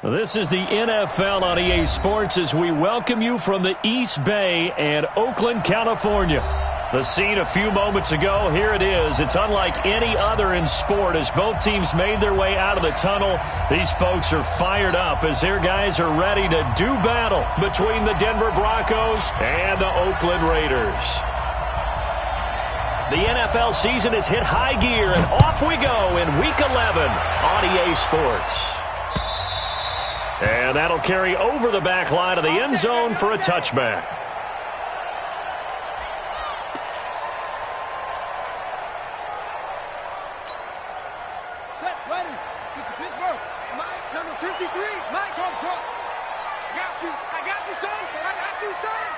This is the NFL on EA Sports as we welcome you from the East Bay and Oakland, California. The scene a few moments ago, here it is. It's unlike any other in sport as both teams made their way out of the tunnel. These folks are fired up as their guys are ready to do battle between the Denver Broncos and the Oakland Raiders. The NFL season has hit high gear, and off we go in Week 11 on EA Sports. And that'll carry over the back line of the end zone for a touchback. Set, ready. Kick to Pittsburgh. Mike, number 53. Mike, from truck. I got you, son. I got you, son.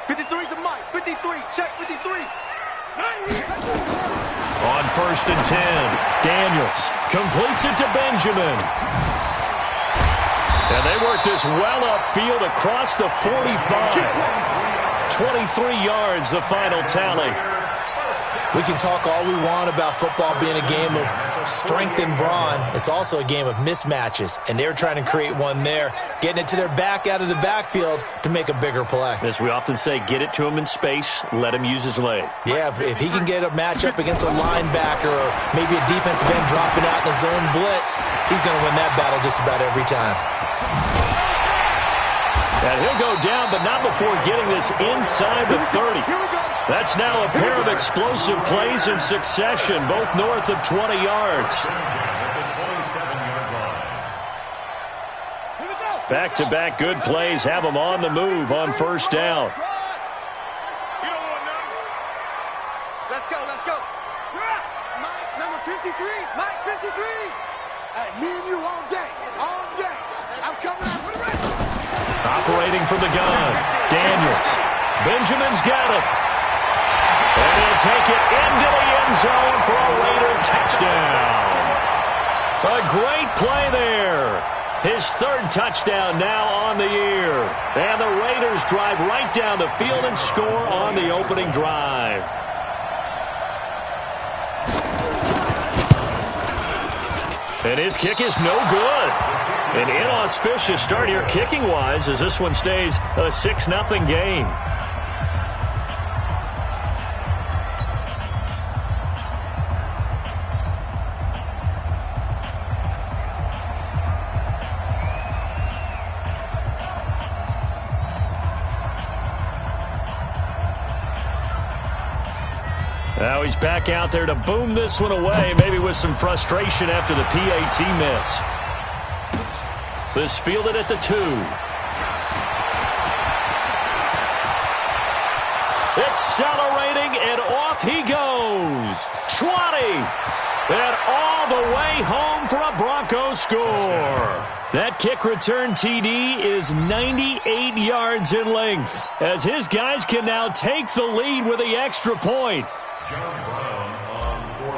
53 to Mike. 53. Check 53. On 1st and 10, Daniels completes it to Benjamin. And they work this well upfield across the 45. 23 yards, the final tally. We can talk all we want about football being a game of strength and brawn. It's also a game of mismatches, and they're trying to create one there, getting it to their back out of the backfield to make a bigger play. As we often say, get it to him in space, let him use his leg. Yeah, if he can get a matchup against a linebacker or maybe a defensive end dropping out in a zone blitz, he's going to win that battle just about every time. And he'll go down, but not before getting this inside the 30. That's now a pair of explosive plays in succession, both north of 20 yards. Back-to-back good plays have them on the move on 1st down. Let's go, let's go. Mike, number 53. Mike, 53. Hey, me and you all day. All day. I'm coming out with a race. Operating from the gun, Daniels. Benjamin's got it. And he'll take it into the end zone for a Raider touchdown. A great play there. His 3rd touchdown now on the year. And the Raiders drive right down the field and score on the opening drive. And his kick is no good. An inauspicious start here kicking-wise as this one stays a 6-0 game. Now he's back out there to boom this one away, maybe with some frustration after the PAT miss. This fielded at the 2. Accelerating, and off he goes. 20. And all the way home for a Bronco score. That kick return TD is 98 yards in length, as his guys can now take the lead with the extra point.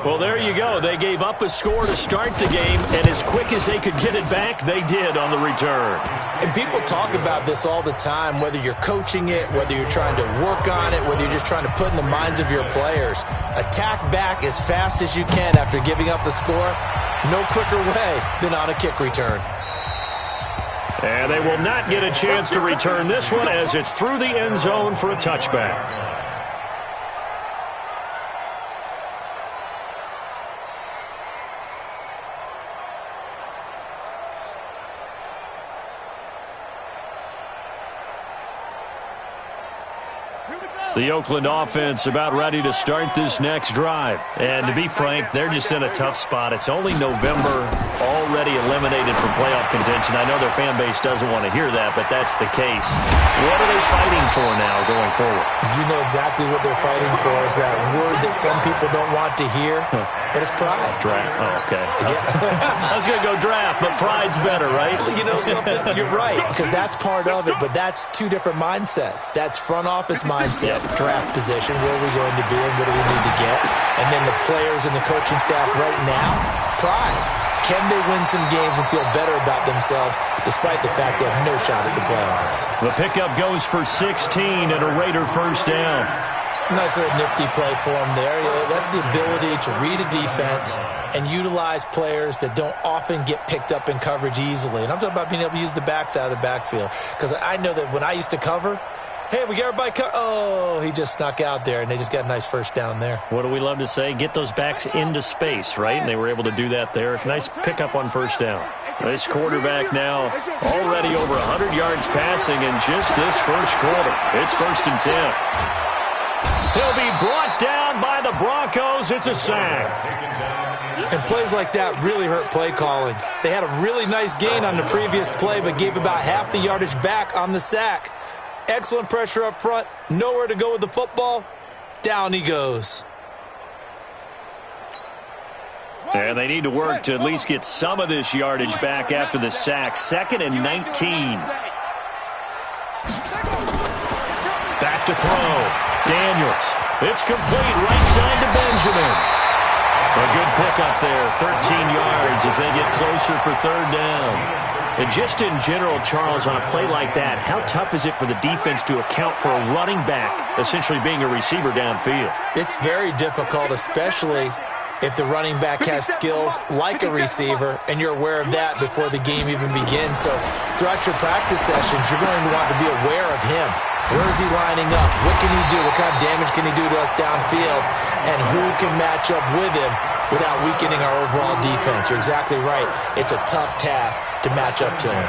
Well, there you go. They gave up a score to start the game, and as quick as they could get it back, they did on the return. And people talk about this all the time, whether you're coaching it, whether you're trying to work on it, whether you're just trying to put in the minds of your players. Attack back as fast as you can after giving up a score. No quicker way than on a kick return. And they will not get a chance to return this one as it's through the end zone for a touchback. The Oakland offense about ready to start this next drive. And to be frank, they're just in a tough spot. It's only November, already eliminated from playoff contention. I know their fan base doesn't want to hear that, but that's the case. What are they fighting for now going forward? You know exactly what they're fighting for. Is that word that some people don't want to hear, but it's pride. Draft. Oh, okay. Yeah. I was going to go draft, but pride's better, right? You know something? You're right, because that's part of it, but that's two different mindsets. That's front office mindset. Draft position, where are we going to be and what do we need to get? And then the players and the coaching staff right now, pride. Can they win some games and feel better about themselves despite the fact they have no shot at the playoffs? The pickup goes for 16 and a Raider 1st down. Nice little nifty play for him there. Yeah, that's the ability to read a defense and utilize players that don't often get picked up in coverage easily. And I'm talking about being able to use the backs out of the backfield. Because I know that when I used to cover, hey, we got everybody covered. Oh, he just snuck out there, and they just got a nice first down there. What do we love to say? Get those backs into space, right? And they were able to do that there. Nice pickup on first down. This quarterback now already over 100 yards passing in just this first quarter. It's 1st and 10. He'll be brought down by the Broncos. It's a sack. And plays like that really hurt play calling. They had a really nice gain on the previous play, but gave about half the yardage back on the sack. Excellent pressure up front. Nowhere to go with the football. Down he goes. And they need to work to at least get some of this yardage back after the sack. 2nd and 19. Back to throw. Daniels. It's complete right side to Benjamin. A good pickup there. 13 yards as they get closer for 3rd down. And just in general, Charles, on a play like that, how tough is it for the defense to account for a running back essentially being a receiver downfield? It's very difficult, especially if the running back has skills like a receiver, and you're aware of that before the game even begins. So throughout your practice sessions, you're going to want to be aware of him. Where is he lining up? What can he do? What kind of damage can he do to us downfield? And who can match up with him without weakening our overall defense? You're exactly right. It's a tough task to match up to him.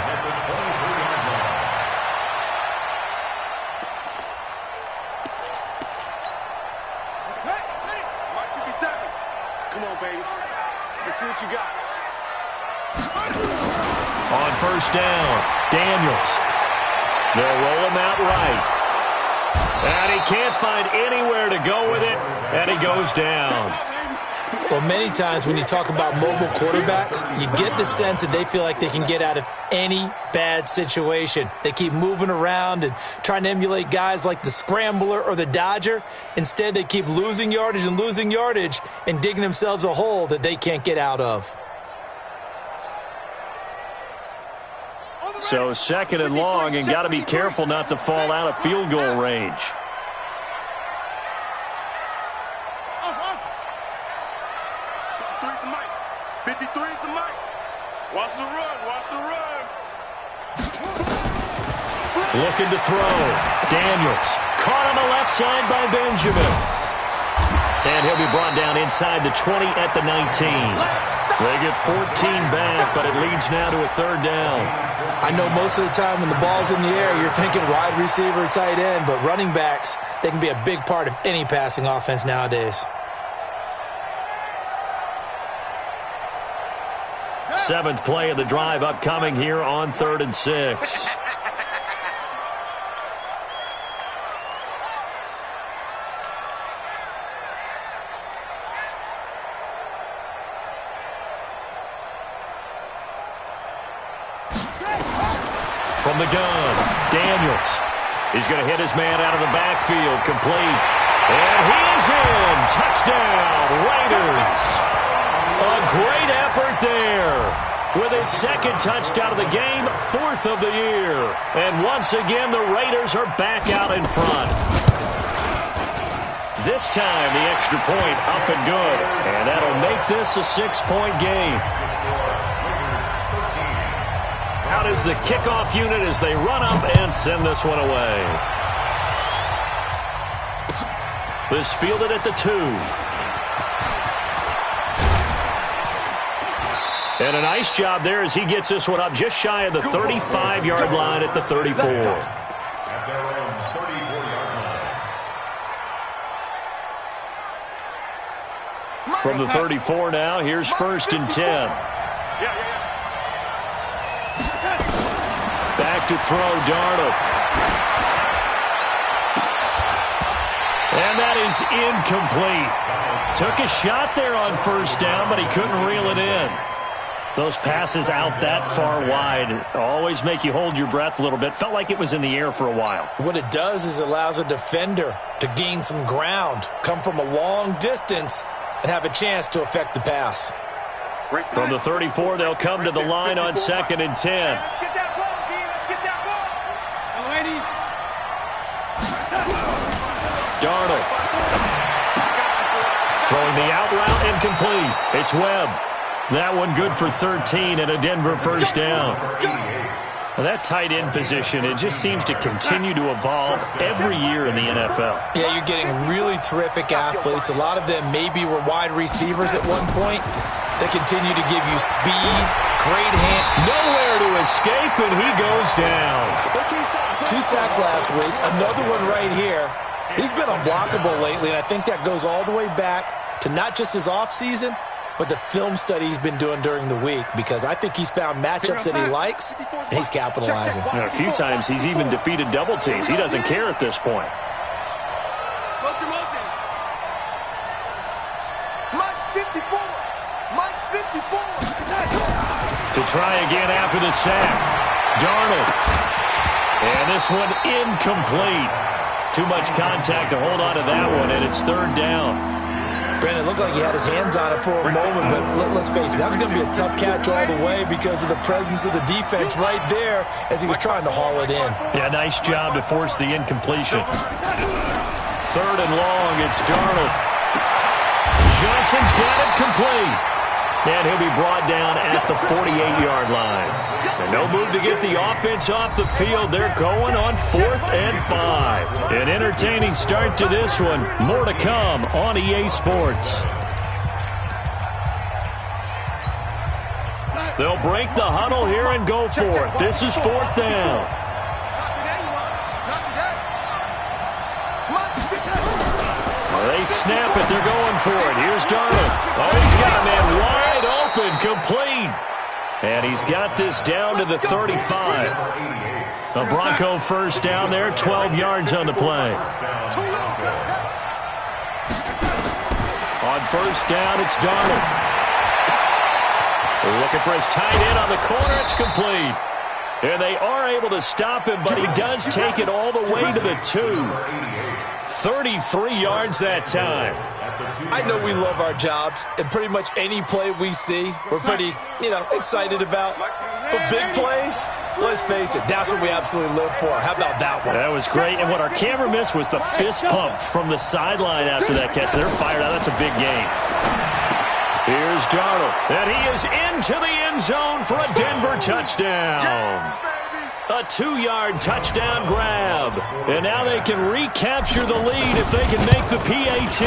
Come on, baby. Let's see what you got. On 1st down, Daniels. They'll roll him out right. And he can't find anywhere to go with it, and he goes down. Well, many times when you talk about mobile quarterbacks, you get the sense that they feel like they can get out of any bad situation. They keep moving around and trying to emulate guys like the Scrambler or the Dodger. Instead, they keep losing yardage and digging themselves a hole that they can't get out of. So 2nd and long, and got to be careful not to fall out of field goal range. Watch the run. Watch the run. Looking to throw. Daniels. Caught on the left side by Benjamin. And he'll be brought down inside the 20 at the 19. They get 14 back, but it leads now to a 3rd down. I know most of the time when the ball's in the air, you're thinking wide receiver, tight end, but running backs, they can be a big part of any passing offense nowadays. 7th play of the drive upcoming here on 3rd and 6. From the gun, Daniels. He's going to hit his man out of the backfield, complete. And he is in. Touchdown, Raiders. A great effort there. With his 2nd touchdown of the game, 4th of the year. And once again, the Raiders are back out in front. This time, the extra point up and good. And that'll make this a 6-point game. Out is the kickoff unit as they run up and send this one away. This fielded at the 2. And a nice job there as he gets this one up just shy of the 35-yard line at the 34. From the 34 now, here's 1st and 10. Back to throw, Darnold. And that is incomplete. Took a shot there on 1st down, but he couldn't reel it in. Those passes out that far wide always make you hold your breath a little bit. Felt like it was in the air for a while. What it does is it allows a defender to gain some ground, come from a long distance, and have a chance to affect the pass. From the 34, they'll come to the line on 2nd and 10. Let's get that ball, D. Let's get that ball. Darnold Throwing the out route incomplete. It's Webb. That one good for 13 and a Denver first down. Well, that tight end position, it just seems to continue to evolve every year in the NFL. Yeah, you're getting really terrific athletes. A lot of them maybe were wide receivers at one point. They continue to give you speed, great hand. Nowhere to escape, and he goes down. 2 sacks last week. Another one right here. He's been unblockable lately, and I think that goes all the way back to not just his offseason, but the film study he's been doing during the week, because I think he's found matchups that he likes, and he's capitalizing. A few times he's even defeated double teams. He doesn't care at this point. Motion. Mike 54. Mike 54. To try again after the sack. Darnold. And this one incomplete. Too much contact to hold on to that one, and it's third down. Brandon, it looked like he had his hands on it for a moment, but let's face it, that was going to be a tough catch all the way because of the presence of the defense right there as he was trying to haul it in. Yeah, nice job to force the incompletion. Third and long, it's Darnold. Johnson's got it complete. And he'll be brought down at the 48-yard line. And no move to get the offense off the field. They're going on 4th and 5. An entertaining start to this one. More to come on EA Sports. They'll break the huddle here and go for it. This is 4th down. They snap it. They're going for it. Here's Darnold. Oh, he's got a man wide open, complete. And he's got this down to the 35. The Bronco first down there, 12 yards on the play. On first down, it's Darnold. Looking for his tight end on the corner. It's complete. And they are able to stop him, but he does take it all the way to the 2. 33 yards that time. I know we love our jobs, and pretty much any play we see, we're pretty, excited about. But big plays, let's face it, that's what we absolutely live for. How about that one? That was great, and what our camera missed was the fist pump from the sideline after that catch. They're fired out. That's a big game. Here's Darnold, and he is into the end zone for a Denver touchdown. A 2-yard touchdown grab. And now they can recapture the lead if they can make the PAT.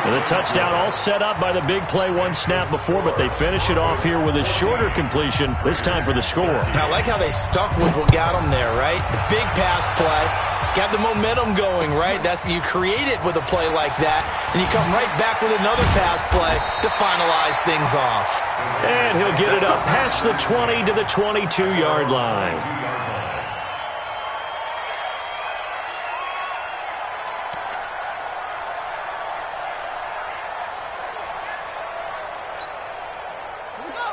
And the touchdown all set up by the big play one snap before, but they finish it off here with a shorter completion, this time for the score. I like how they stuck with what got them there, right? The big pass play. Got the momentum going, right? You create it with a play like that, and you come right back with another pass play to finalize things off. And he'll get it up past the 20 to the 22-yard line.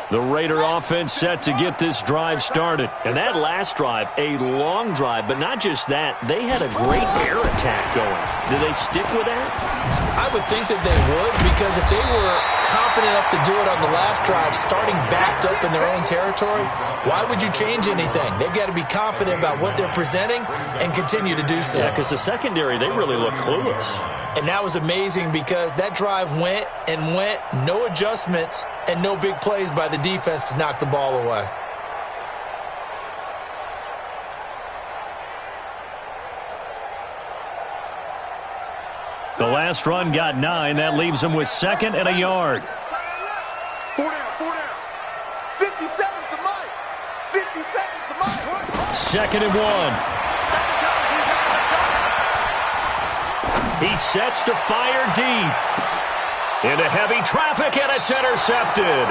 The Raider offense set to get this drive started. And that last drive, a long drive, but not just that. They had a great air attack going. Do they stick with that? I would think that they would, because if they were confident enough to do it on the last drive, starting backed up in their own territory, why would you change anything? They've got to be confident about what they're presenting and continue to do so. Yeah, because the secondary, they really look clueless. And that was amazing because that drive went and went, no adjustments, and no big plays by the defense to knock the ball away. The last run got 9. That leaves them with 2nd and a yard. 4 down. 50 seconds to Mike. 50 seconds to Mike. 2nd and 1. He sets to fire deep. Into heavy traffic, and it's intercepted.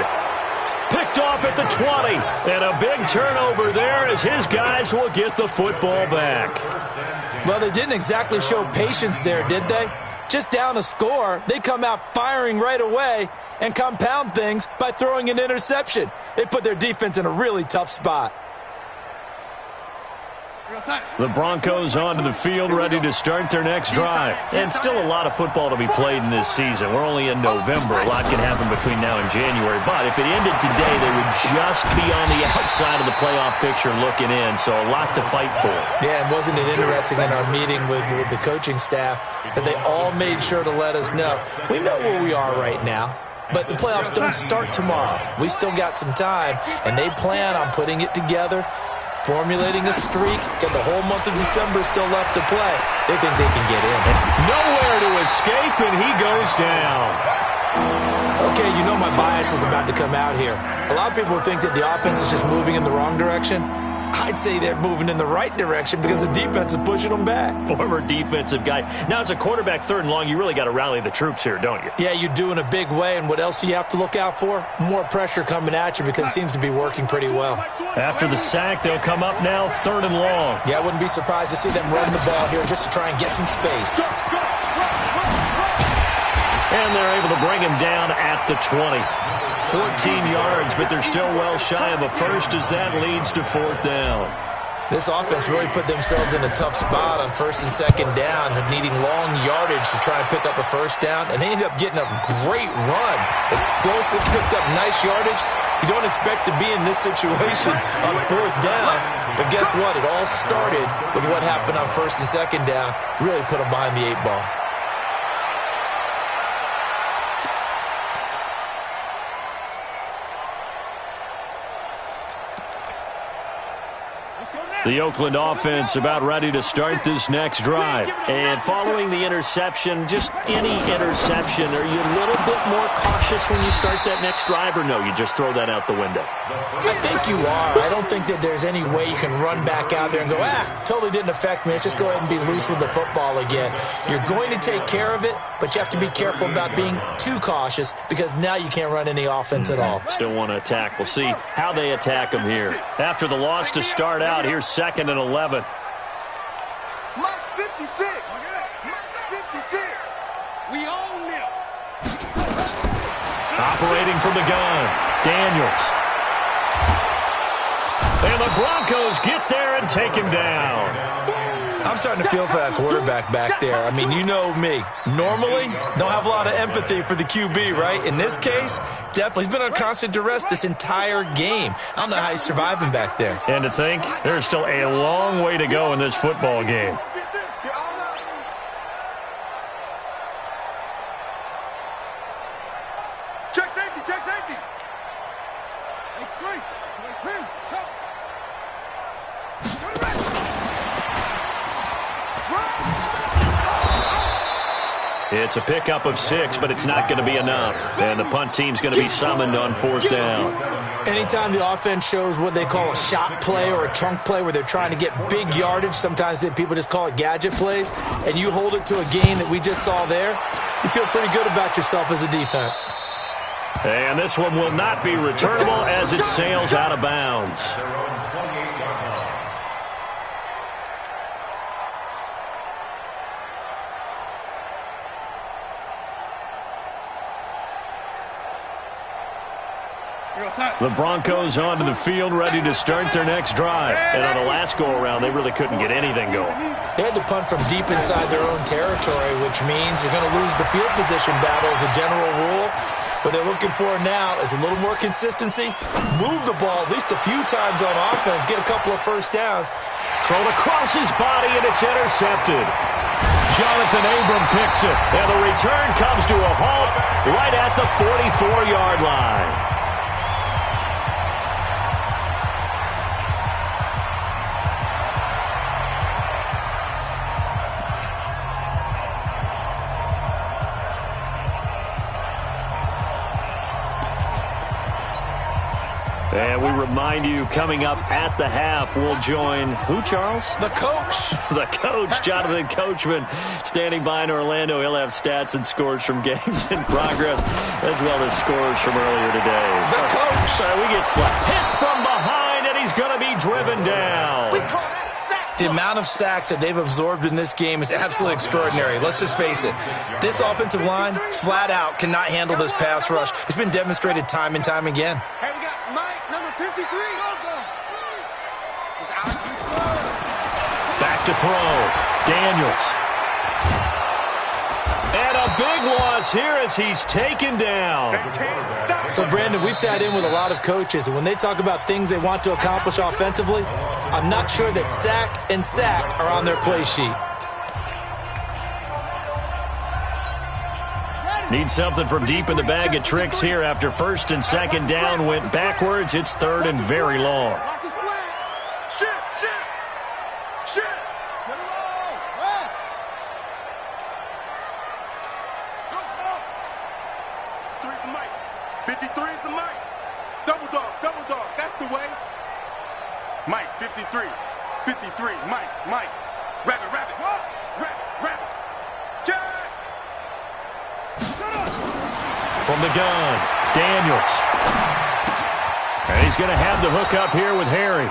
Picked off at the 20. And a big turnover there as his guys will get the football back. Well, they didn't exactly show patience there, did they? Just down a score, they come out firing right away and compound things by throwing an interception. They put their defense in a really tough spot. The Broncos onto the field, ready to start their next drive. And still a lot of football to be played in this season. We're only in November. A lot can happen between now and January. But if it ended today, they would just be on the outside of the playoff picture looking in. So a lot to fight for. Yeah, and wasn't it interesting in our meeting with the coaching staff that they all made sure to let us know, we know where we are right now. But the playoffs don't start tomorrow. We still got some time, and they plan on putting it together, formulating a streak. Got the whole month of December still left to play. They think they can get in. Nowhere to escape, and he goes down. Okay, you know my bias is about to come out here. A lot of people think that the offense is just moving in the wrong direction. I'd say they're moving in the right direction because the defense is pushing them back. Former defensive guy. Now, as a quarterback, 3rd and long, you really got to rally the troops here, don't you? Yeah, you do in a big way. And what else do you have to look out for? More pressure coming at you because it seems to be working pretty well. After the sack, they'll come up now 3rd and long. Yeah, I wouldn't be surprised to see them run the ball here just to try and get some space. And they're able to bring him down at the 20. 14 yards, but they're still well shy of a first as that leads to 4th down. This offense really put themselves in a tough spot on 1st and 2nd down, needing long yardage to try and pick up a 1st down, and they ended up getting a great run. Explosive, picked up nice yardage. You don't expect to be in this situation on 4th down, but guess what? It all started with what happened on 1st and 2nd down. Really put them behind the 8 ball. The Oakland offense about ready to start this next drive. And following the interception, just any interception, are you a little bit more cautious when you start that next drive, or no, you just throw that out the window? I think you are. I don't think that there's any way you can run back out there and go, totally didn't affect me. Let's just go ahead and be loose with the football again. You're going to take care of it, but you have to be careful about being too cautious because now you can't run any offense at all. Still want to attack. We'll see how they attack them here. After the loss to start out, here's 2nd and 11. Mike's 56. Mike's 56. We own them. Operating from the gun, Daniels. And the Broncos get there and take him down. I'm starting to feel for that quarterback back there. I mean, you know me. Normally, don't have a lot of empathy for the QB, right? In this case, definitely. He's been on constant duress this entire game. I don't know how he's surviving back there. And to think, there's still a long way to go in this football game. Check safety, check safety. X3, X3, check. It's a pickup of 6, but it's not going to be enough. And the punt team's going to be summoned on 4th down. Anytime the offense shows what they call a shot play or a trunk play where they're trying to get big yardage, sometimes people just call it gadget plays, and you hold it to a gain that we just saw there, you feel pretty good about yourself as a defense. And this one will not be returnable as it sails out of bounds. The Broncos onto the field, ready to start their next drive. And on the last go-around, they really couldn't get anything going. They had to punt from deep inside their own territory, which means you're going to lose the field position battle as a general rule. What they're looking for now is a little more consistency. Move the ball at least a few times on offense. Get a couple of 1st downs. Thrown across his body, and it's intercepted. Jonathan Abram picks it. And the return comes to a halt right at the 44-yard line. And we remind you, coming up at the half, we'll join who, Charles? The coach. The coach, Jonathan Coachman, standing by in Orlando. He'll have stats and scores from games in progress, as well as scores from earlier today. The coach. We get slapped. Hit from behind, and he's going to be driven down. We call that sack. The amount of sacks that they've absorbed in this game is absolutely extraordinary. Let's just face it. This offensive line, flat out, cannot handle this pass rush. It's been demonstrated time and time again. Hey, we got Mike, number 53. It's our team. Back to throw. Daniels. And a big loss here as he's taken down. So, Brandon, we've sat in with a lot of coaches, and when they talk about things they want to accomplish offensively, I'm not sure that sack and sack are on their play sheet. Need something from deep in the bag of tricks here after first and second down went backwards. It's third and very long. Watch the slant. Shit. Get it on. Rest. Go small. 3 is the mic. 53 is the mic. Double dog. That's the way. Mike, 53. 53. Mike. Rabbit. Rabbit. Check. From the gun, Daniels. And he's going to have the hook up here with Harry.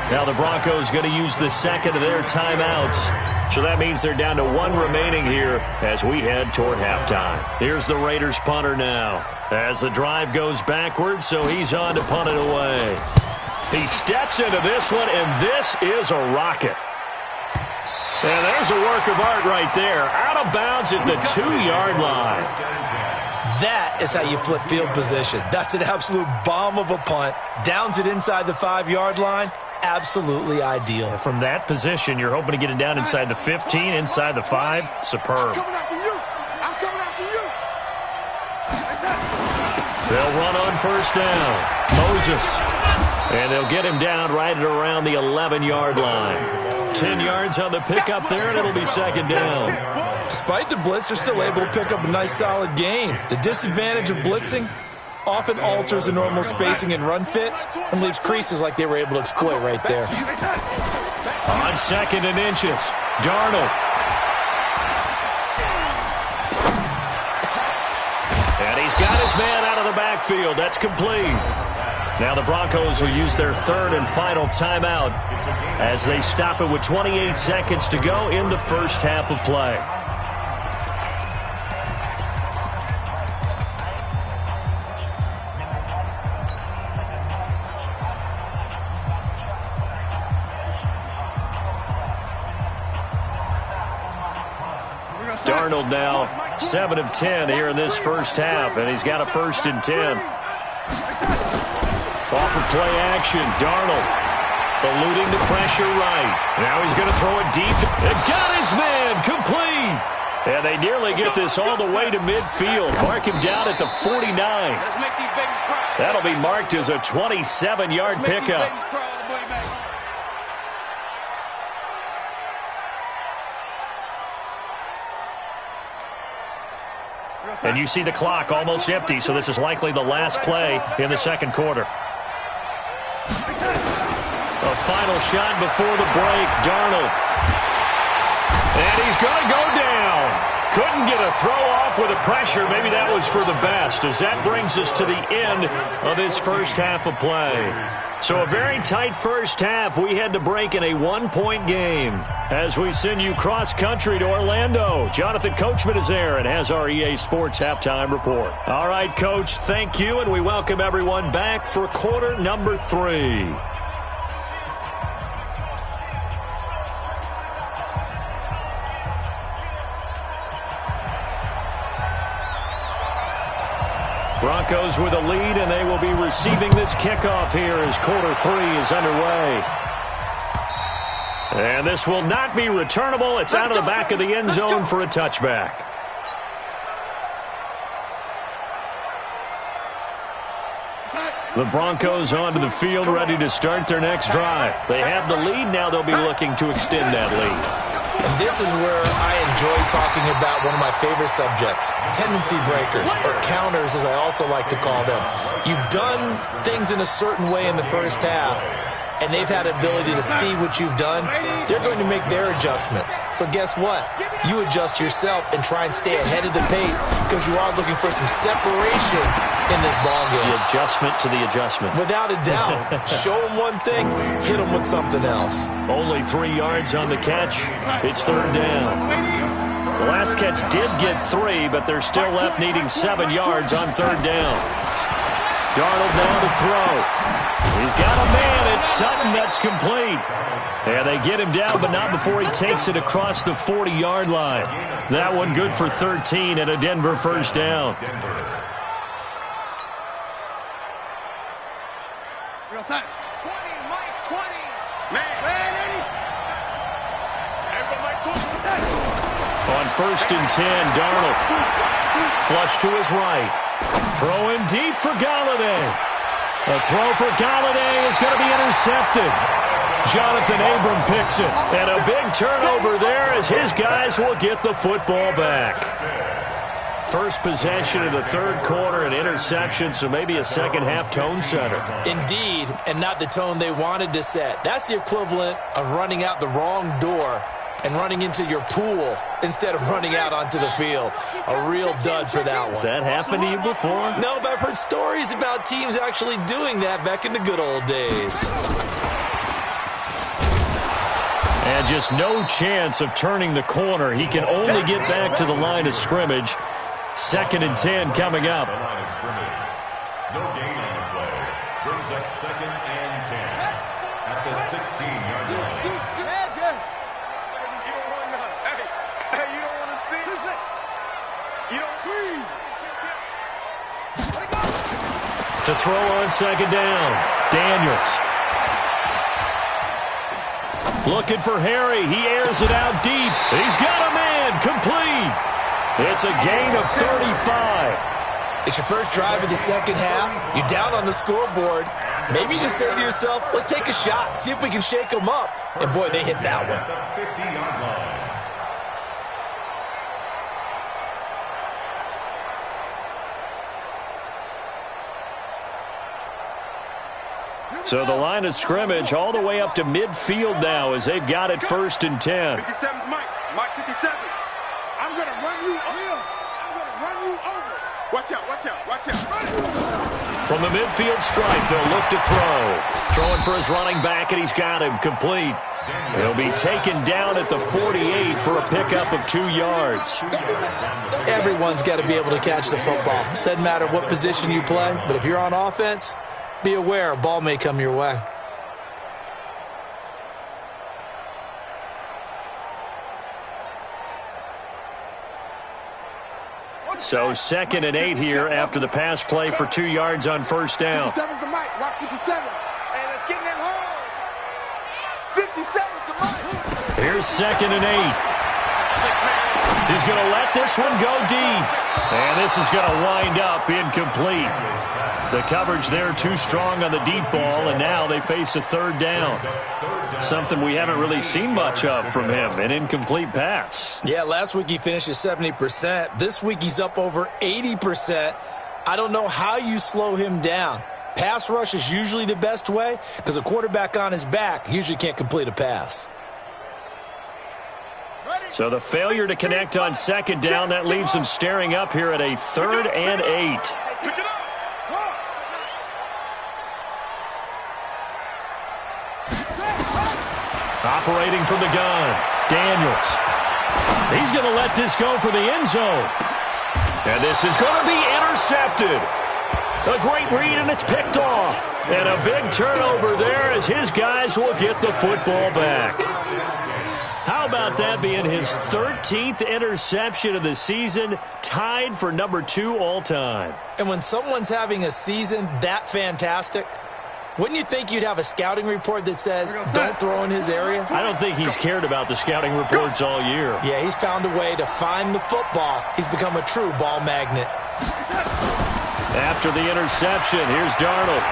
Now the Broncos going to use the second of their timeouts. So that means they're down to one remaining here as we head toward halftime. Here's the Raiders punter now as the drive goes backwards, so he's on to punt it away. He steps into this one, and this is a rocket. And there's a work of art right there. Out of bounds at the 2-yard line. That is how you flip field position. That's an absolute bomb of a punt. Downs it inside the 5-yard line. Absolutely ideal. From that position, you're hoping to get it down inside the 15, inside the 5. Superb. I'm coming after you. They'll run on first down. Moses. And they'll get him down right at around the 11-yard line. 10 yards on the pickup there, and it'll be second down. Despite the blitz, they're still able to pick up a nice, solid gain. The disadvantage of blitzing often alters the normal spacing and run fits and leaves creases like they were able to exploit right there. On second and inches, Darnold. And he's got his man out of the backfield. That's complete. Now the Broncos will use their third and final timeout as they stop it with 28 seconds to go in the first half of play. Darnold now 7 of 10 here in this first half, and he's got a first and 10. Off of play action, Darnold eluding the pressure right. Now he's going to throw it deep. And got his man complete. And they nearly get this all the way to midfield. Mark him down at the 49. That'll be marked as a 27-yard pickup. And you see the clock almost empty, so this is likely the last play in the second quarter. A final shot before the break, Darnold. And he's going to go down. Couldn't get a throw off with the pressure. Maybe that was for the best, as that brings us to the end of this first half of play. So a very tight first half. We had to break in a one-point game as we send you cross-country to Orlando. Jonathan Coachman is there and has our EA Sports halftime report. All right, Coach, thank you, and we welcome everyone back for quarter number 3. Broncos with a lead, and they will be receiving this kickoff here as quarter 3 is underway. And this will not be returnable. It's out of the back of the end zone for a touchback. The Broncos onto the field, ready to start their next drive. They have the lead. Now they'll be looking to extend that lead. And this is where I enjoy talking about one of my favorite subjects, tendency breakers, or counters as I also like to call them. You've done things in a certain way in the first half, and they've had ability to see what you've done. They're going to make their adjustments. So guess what? You adjust yourself and try and stay ahead of the pace because you are looking for some separation in this ballgame. The adjustment to the adjustment. Without a doubt. Show them one thing, hit them with something else. Only 3 yards on the catch. It's third down. The last catch did get 3, but they're still left needing 7 yards on third down. Darnold now to throw. He's got a man. It's Sutton. That's complete. And they get him down, but not before he takes it across the 40-yard line. That one good for 13 and a Denver first down. Real side. 20, Mike, 20. Man, Eddie. Everybody, Mike, 20. On first and 10, Darnold. Flush to his right. Throwing deep for Galladay. A throw for Galladay is going to be intercepted. Jonathan Abram picks it. And a big turnover there as his guys will get the football back. First possession of the third quarter, an interception, so maybe a second-half tone setter. Indeed, and not the tone they wanted to set. That's the equivalent of running out the wrong door and running into your pool instead of running out onto the field. A real dud for that one. Has that happened to you before? No, but I've heard stories about teams actually doing that back in the good old days. And just no chance of turning the corner. He can only get back to the line of scrimmage. Second and 10 coming up. No gain on the play. Brings up second and 10 at the 16-yard line. You don't want nothing. Hey, you don't want to see. You don't squeeze. Let it go. To throw on second down, Daniels. Looking for Harry. He airs it out deep. He's got a man. Complete. It's a gain of 35. It's your first drive of the second half. You're down on the scoreboard. Maybe you just say to yourself, let's take a shot, see if we can shake them up. And, boy, they hit that one. The 50-yard line. So the line of scrimmage all the way up to midfield now as they've got it first and 10. 57's Mike. Mike 57. I'm going to run you over. I'm going to run you over. Watch out, watch out, watch out. From the midfield stripe, they'll look to throw. Throwing for his running back, and he's got him complete. He'll be taken down at the 48 for a pickup of 2 yards. Everyone's got to be able to catch the football. Doesn't matter what position you play, but if you're on offense, be aware a ball may come your way. So second and 8 here after the pass play for 2 yards on first down. 57's the Mike. Rock 57. And it's getting in holes. 57's the Mike. Here's second and 8. He's going to let this one go deep. And this is going to wind up incomplete. The coverage there too strong on the deep ball, and now they face a third down. Something we haven't really seen much of from him, an incomplete pass. Yeah, last week he finished at 70%. This week he's up over 80%. I don't know how you slow him down. Pass rush is usually the best way because a quarterback on his back usually can't complete a pass. So the failure to connect on second down, that leaves him staring up here at a third and 8. Operating from the gun, Daniels. He's going to let this go for the end zone. And this is going to be intercepted. A great read, and it's picked off. And a big turnover there as his guys will get the football back. How about that being his 13th interception of the season, tied for number 2 all time? And when someone's having a season that fantastic, wouldn't you think you'd have a scouting report that says, don't throw in his area? I don't think he's cared about the scouting reports all year. Yeah, he's found a way to find the football. He's become a true ball magnet. After the interception, here's Darnold.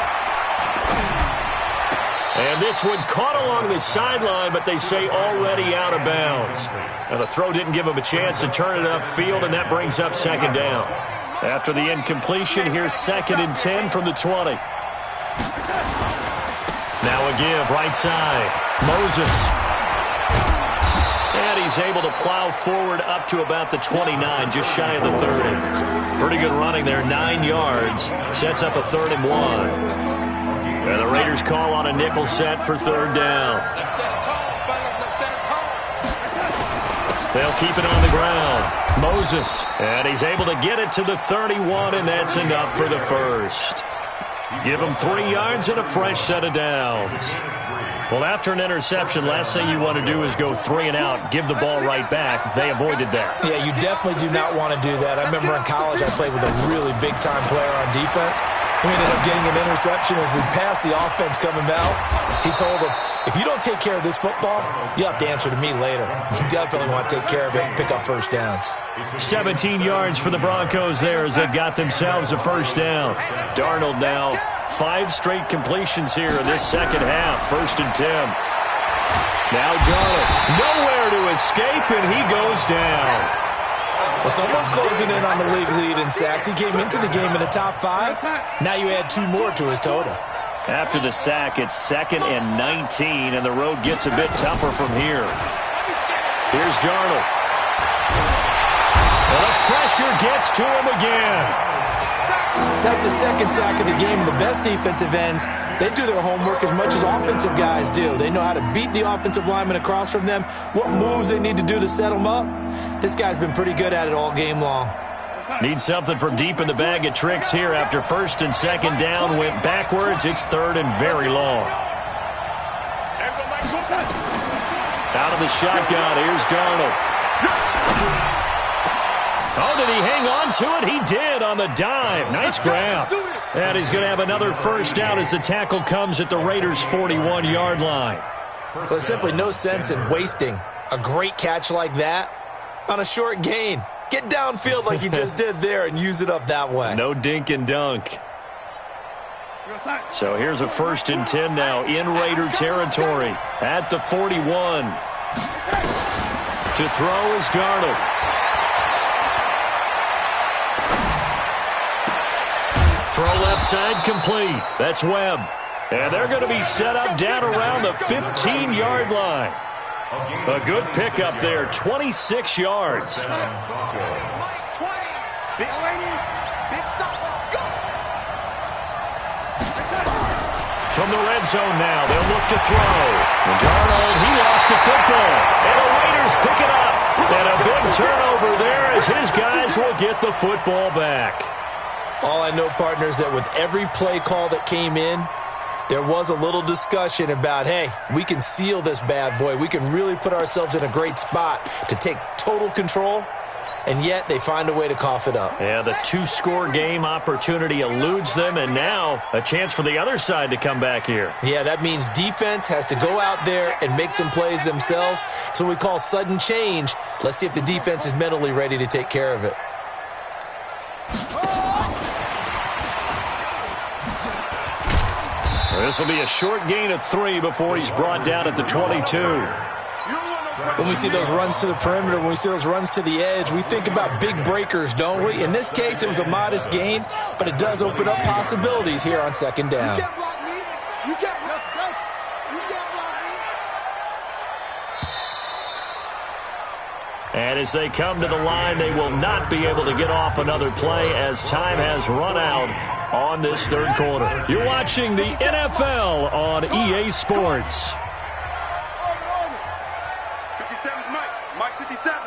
And this one caught along the sideline, but they say already out of bounds. And the throw didn't give him a chance to turn it upfield, and that brings up second down. After the incompletion, here's second and 10 from the 20. Now a give, right side. Moses. And he's able to plow forward up to about the 29, just shy of the 30. Pretty good running there, 9 yards. Sets up a 3rd and 1. And the Raiders call on a nickel set for third down. They'll keep it on the ground. Moses. And he's able to get it to the 31, and that's enough for the first. Give them 3 yards and a fresh set of downs. Well, after an interception, last thing you want to do is go 3 and out, give the ball right back. They avoided that. Yeah, you definitely do not want to do that. I remember in college I played with a really big-time player on defense. We ended up getting an interception as we passed the offense coming out. He told him, if you don't take care of this football, you have to answer to me later. You definitely want to take care of it and pick up first downs. 17 yards for the Broncos there as they've got themselves a first down. Darnold now 5 straight completions here in this second half. 1st and 10. Now Darnold nowhere to escape, and he goes down. Well, someone's closing in on the league lead in sacks. He came into the game in the top 5. Now you add 2 more to his total. After the sack, it's 2nd and 19, and the road gets a bit tougher from here. Here's Darnold. And the pressure gets to him again. That's the 2nd sack of the game. The best defensive ends, they do their homework as much as offensive guys do. They know how to beat the offensive lineman across from them, what moves they need to do to set them up. This guy's been pretty good at it all game long. Need something from deep in the bag of tricks here after 1st and 2nd down. Went backwards. It's 3rd and very long. Out of the shotgun. Here's Darnold. Oh, did he hang on to it? He did on the dive. Nice grab. And he's going to have another first down as the tackle comes at the Raiders' 41-yard line. Well, there's simply no sense in wasting a great catch like that on a short gain. Get downfield like you just did there and use it up that way. No dink and dunk. So here's a 1st and 10 now in Raider territory at the 41. To throw is Darnold. Throw left side complete. That's Webb. And they're going to be set up down around the 15-yard line. A good pickup there, 26 yards. From the red zone now, they'll look to throw. And Darnold, he lost the football. And the Raiders pick it up. And a big turnover there as his guys will get the football back. All I know, partners, that with every play call that came in, there was a little discussion about, hey, we can seal this bad boy. We can really put ourselves in a great spot to take total control, and yet they find a way to cough it up. Yeah, the 2-score game opportunity eludes them, and now a chance for the other side to come back here. Yeah, that means defense has to go out there and make some plays themselves. So we call sudden change. Let's see if the defense is mentally ready to take care of it. This will be a short gain of 3 before he's brought down at the 22. When we see those runs to the perimeter, when we see those runs to the edge, we think about big breakers, don't we? In this case, it was a modest gain, but it does open up possibilities here on 2nd down. You can't block me. You can't block me. You can't block me. And as they come to the line, they will not be able to get off another play as time has run out on this 3rd quarter. You're watching the NFL on EA Sports. 57's Mike 57.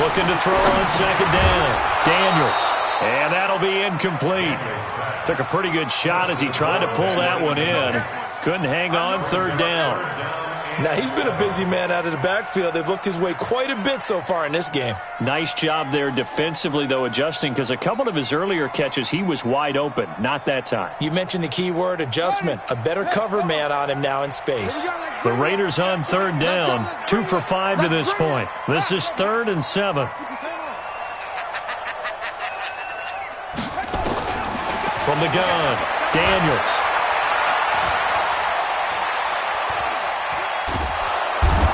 Looking to throw on 2nd down. Daniels. And that'll be incomplete. Took a pretty good shot as he tried to pull that one in. Couldn't hang on 3rd down. Now, he's been a busy man out of the backfield. They've looked his way quite a bit so far in this game. Nice job there defensively, though, adjusting, because a couple of his earlier catches, he was wide open. Not that time. You mentioned the key word, adjustment. A better cover man on him now in space. The Raiders on 3rd down. 2 for 5 to this point. This is 3rd and 7. From the gun, Daniels.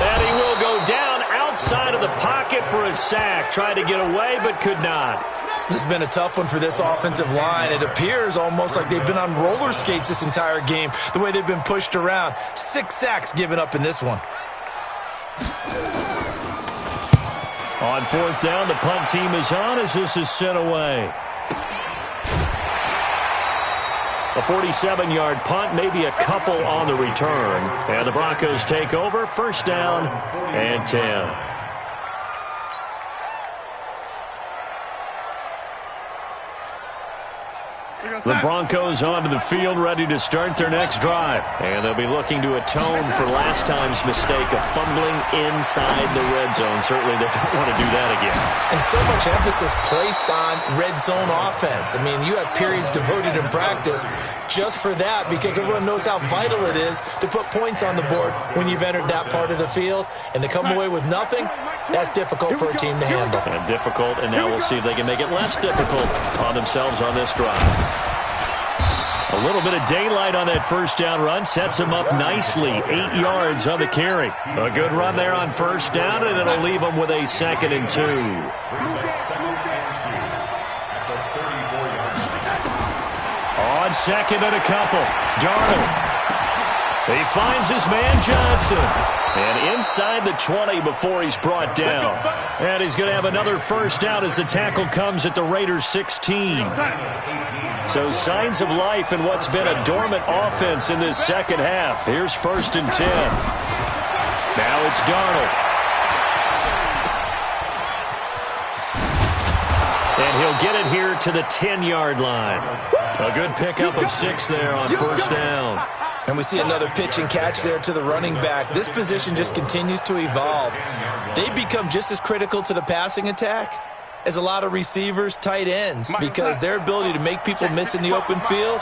And he will go down outside of the pocket for a sack. Tried to get away, but could not. This has been a tough one for this offensive line. It appears almost like they've been on roller skates this entire game, the way they've been pushed around. 6 sacks given up in this one. On 4th down, the punt team is on as this is sent away. A 47-yard punt, maybe a couple on the return. And the Broncos take over, 1st down and 10. The Broncos onto the field, ready to start their next drive. And they'll be looking to atone for last time's mistake of fumbling inside the red zone. Certainly they don't want to do that again. And so much emphasis placed on red zone offense. I mean, you have periods devoted in practice just for that because everyone knows how vital it is to put points on the board when you've entered that part of the field. And to come away with nothing, that's difficult for a team to handle. And difficult, and now we'll see if they can make it less difficult on themselves on this drive. A little bit of daylight on that first down run sets him up nicely. 8 yards on the carry. A good run there on first down, and it'll leave him with a 2nd and 2. On 2nd and a couple, Darnold. He finds his man Johnson. And inside the 20 before he's brought down. And he's going to have another first down as the tackle comes at the Raiders' 16. So signs of life in what's been a dormant offense in this second half. Here's 1st and 10. Now it's Darnold. And he'll get it here to the 10-yard line. A good pickup of 6 there on first down. And we see another pitch and catch there to the running back. This position just continues to evolve. They become just as critical to the passing attack as a lot of receivers, tight ends, because their ability to make people miss in the open field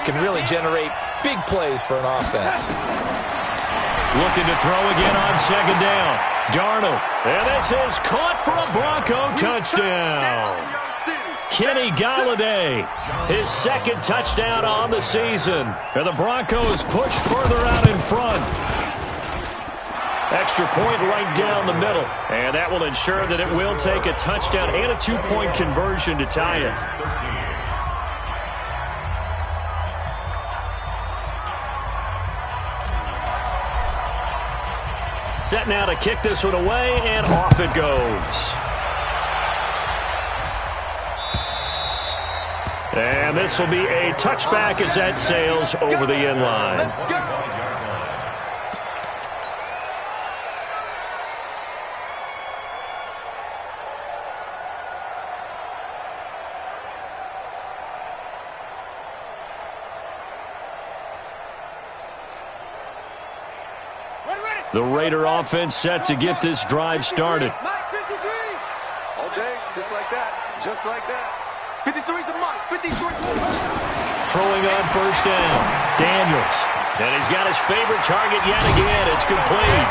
can really generate big plays for an offense. Looking to throw again on 2nd down. Darnold. And this is caught for a Bronco touchdown. Kenny Golladay, his 2nd touchdown on the season. And the Broncos push further out in front. Extra point right down the middle. And that will ensure that it will take a touchdown and a 2-point conversion to tie it. Set now to kick this one away, and off it goes. And this will be a touchback as that sails over the end line. The Raider offense set to get this drive started. All day, just like that, just like that. 53's the mark. 53. Throwing on first down, Daniels. And he's got his favorite target yet again. It's complete.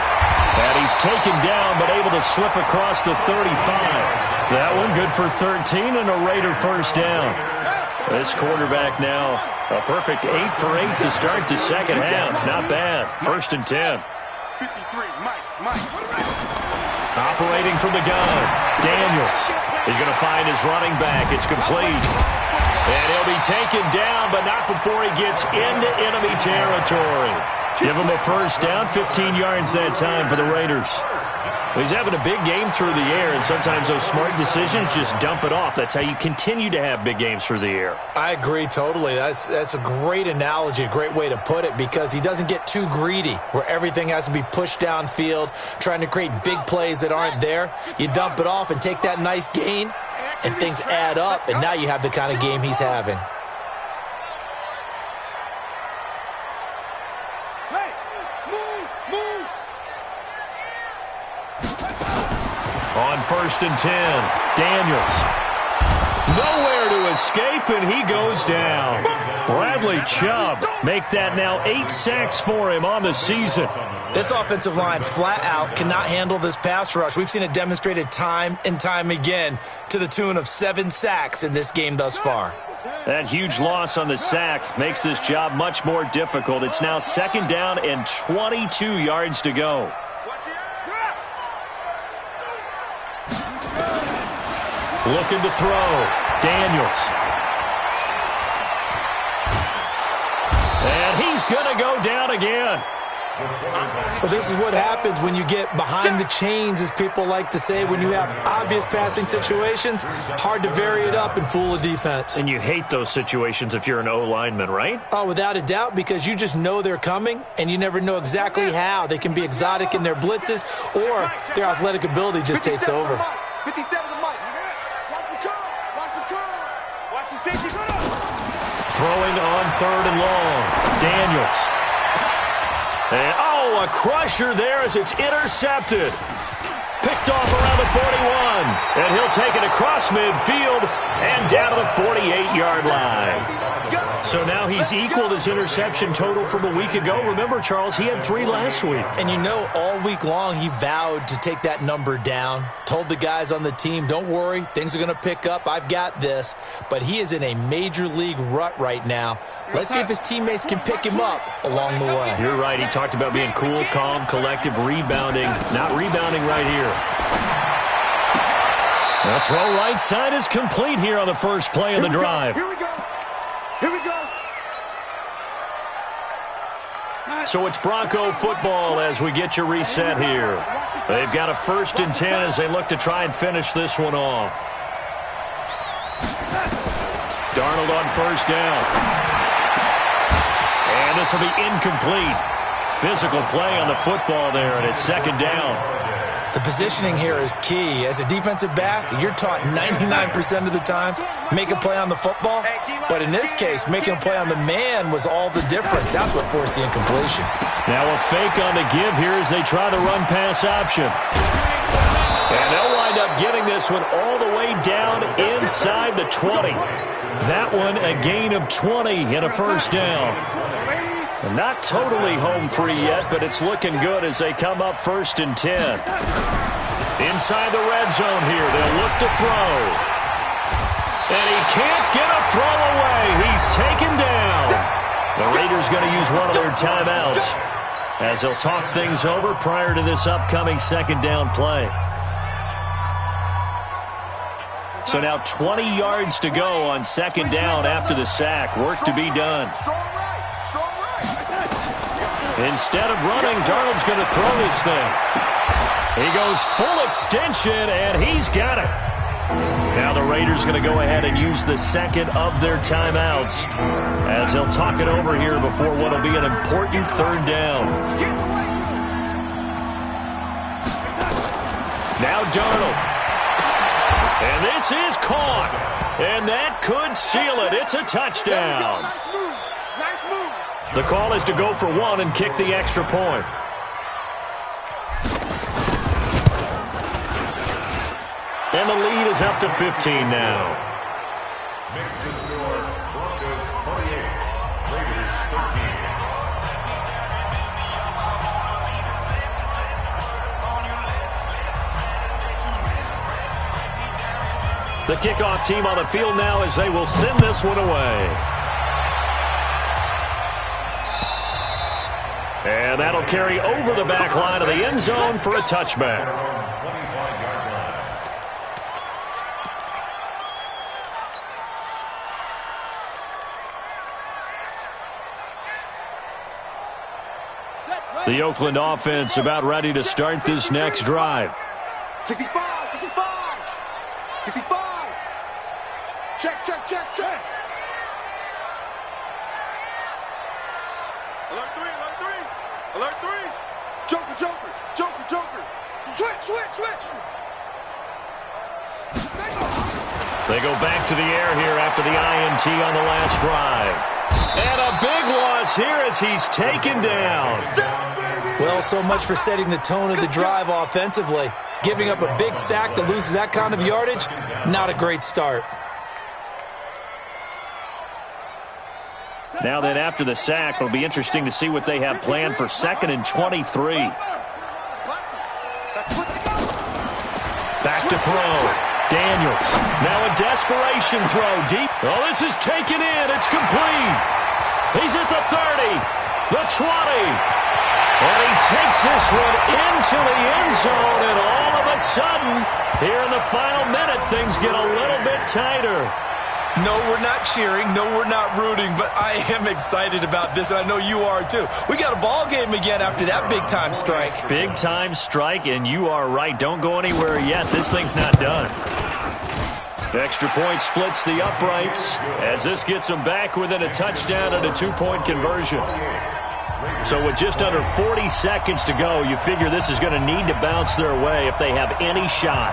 And he's taken down but able to slip across the 35. That one good for 13 and a Raider first down. This quarterback now a perfect 8 for 8 to start the second half. Not bad. 1st and 10. 53, Mike. Operating from the gun, Daniels. He's going to find his running back. It's complete. And he'll be taken down, but not before he gets into enemy territory. Give him a first down, 15 yards that time for the Raiders. He's having a big game through the air, and sometimes those smart decisions just dump it off. That's how you continue to have big games through the air. I agree totally. That's a great analogy, a great way to put it, because he doesn't get too greedy where everything has to be pushed downfield, trying to create big plays that aren't there. You dump it off and take that nice gain, and things add up, and now you have the kind of game he's having. On 1st and 10, Daniels. Nowhere to escape, and he goes down. Bradley Chubb make that now 8 sacks for him on the season. This offensive line flat out cannot handle this pass rush. We've seen it demonstrated time and time again to the tune of 7 sacks in this game thus far. That huge loss on the sack makes this job much more difficult. It's now 2nd down and 22 yards to go. Looking to throw. Daniels. And he's going to go down again. Well, this is what happens when you get behind the chains, as people like to say. When you have obvious passing situations, hard to vary it up and fool a defense. And you hate those situations if you're an O-lineman, right? Oh, without a doubt, because you just know they're coming, and you never know exactly how. They can be exotic in their blitzes, or their athletic ability just takes over. 57 the mic. Watch the curl. Watch the curl. Watch the safety. throwing on 3rd and long. Daniels. And, a crusher there as it's intercepted. Picked off around the 41. And he'll take it across midfield and down to the 48-yard line. So now he's equaled his interception total from a week ago. Remember, Charles, he had 3 last week. And you know, all week long he vowed to take that number down. Told the guys on the team, don't worry, things are going to pick up. I've got this. But he is in a major league rut right now. Let's see if his teammates can pick him up along the way. You're right. He talked about being cool, calm, collective, rebounding. Not rebounding right here. The throw right side is complete here on the first play of the drive. Here we go. Here we go. So it's Bronco football as we get you reset here. They've got a 1st and 10 as they look to try and finish this one off. Darnold on 1st down. And this will be incomplete. Physical play on the football there, and it's 2nd down. The positioning here is key. As a defensive back, you're taught 99% of the time, make a play on the football. But in this case, making a play on the man was all the difference. That's what forced the incompletion. Now a fake on the give here as they try the run-pass option. And they'll wind up getting this one all the way down inside the 20. That one a gain of 20 and a 1st down. Not totally home free yet, but it's looking good as they come up 1st and 10. Inside the red zone here, they'll look to throw. And he can't get a throw away. He's taken down. The Raiders going to use one of their timeouts as they'll talk things over prior to this upcoming 2nd down play. So now 20 yards to go on 2nd down after the sack. Work to be done. Instead of running, Darnold's going to throw this thing. He goes full extension, and he's got it. Now the Raiders going to go ahead and use the 2nd of their timeouts as they'll talk it over here before what will be an important 3rd down. Now Darnold. And this is caught. And that could seal it. It's a touchdown. Nice move. The call is to go for 1 and kick the extra point. And the lead is up to 15 now. Makes the score Broncos 48, Raiders 13. The kickoff team on the field now as they will send this one away. And that'll carry over the back line of the end zone for a touchback. The Oakland offense about ready to start this next drive. 65, 65, 65. Check, check, check, check. Alert 3, alert 3, alert 3. Joker, joker, joker, joker. Switch, switch, switch. They go back to the air here after the INT on the last drive. And a big loss here as he's taken down. Well, so much for setting the tone of the drive offensively. Giving up a big sack that loses that kind of yardage, not a great start. Now then, after the sack, it'll be interesting to see what they have planned for 2nd and 23. Back to throw. Daniels. Now a desperation throw deep. Oh, this is taken in. It's complete. He's at the 30, the 20. And he takes this one into the end zone. And all of a sudden, here in the final minute, things get a little bit tighter. No, we're not cheering. No, we're not rooting. But I am excited about this, and I know you are too. We got a ball game again after that big-time strike. Big-time strike, and you are right. Don't go anywhere yet. This thing's not done. Extra point splits the uprights as this gets them back within a touchdown and a 2-point conversion. So with just under 40 seconds to go, you figure this is going to need to bounce their way if they have any shot.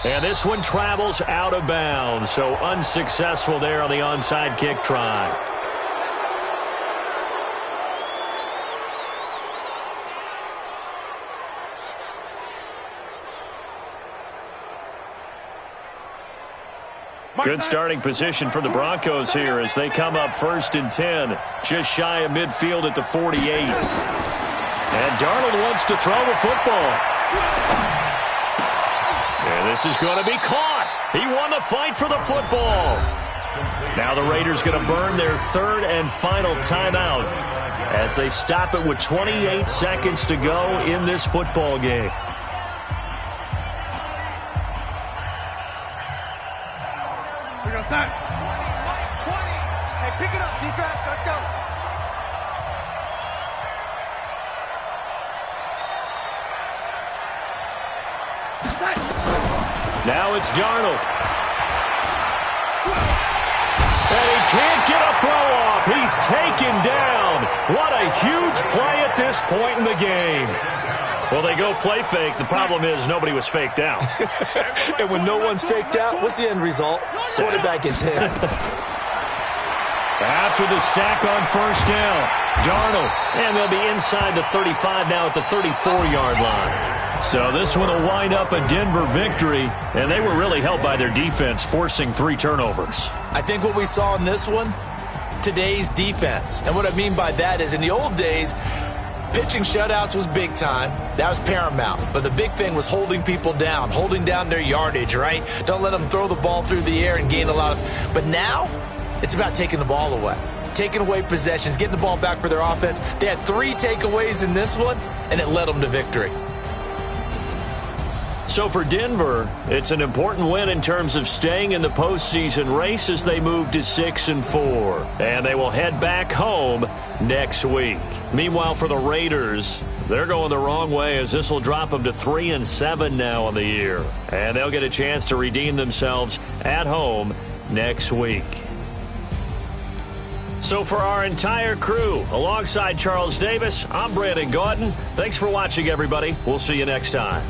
And this one travels out of bounds, so unsuccessful there on the onside kick try. Good starting position for the Broncos here as they come up 1st and 10, just shy of midfield at the 48. And Darnold wants to throw the football. And this is going to be caught. He won the fight for the football. Now the Raiders going to burn their 3rd and final timeout as they stop it with 28 seconds to go in this football game. Set. 20. Hey, pick it up, defense. Let's go. Set. Now it's Darnold. And he can't get a throw off. He's taken down. What a huge play at this point in the game. Well, they go play fake. The problem is nobody was faked out. And when no one's faked out, what's the end result? Quarterback gets hit. After the sack on 1st down, Darnold. And they'll be inside the 35 now at the 34-yard line. So this one will wind up a Denver victory, and they were really helped by their defense, forcing 3 turnovers. I think what we saw in this one, today's defense. And what I mean by that is in the old days, pitching shutouts was big time. That was paramount. But the big thing was holding people down, holding down their yardage, right? Don't let them throw the ball through the air and gain a lot of... But now, it's about taking the ball away. Taking away possessions, getting the ball back for their offense. They had 3 takeaways in this one, and it led them to victory. So for Denver, it's an important win in terms of staying in the postseason race as they move to 6-4. And they will head back home next week. Meanwhile, for the Raiders, they're going the wrong way as this will drop them to 3-7 now on the year. And they'll get a chance to redeem themselves at home next week. So for our entire crew, alongside Charles Davis, I'm Brandon Gaudin. Thanks for watching, everybody. We'll see you next time.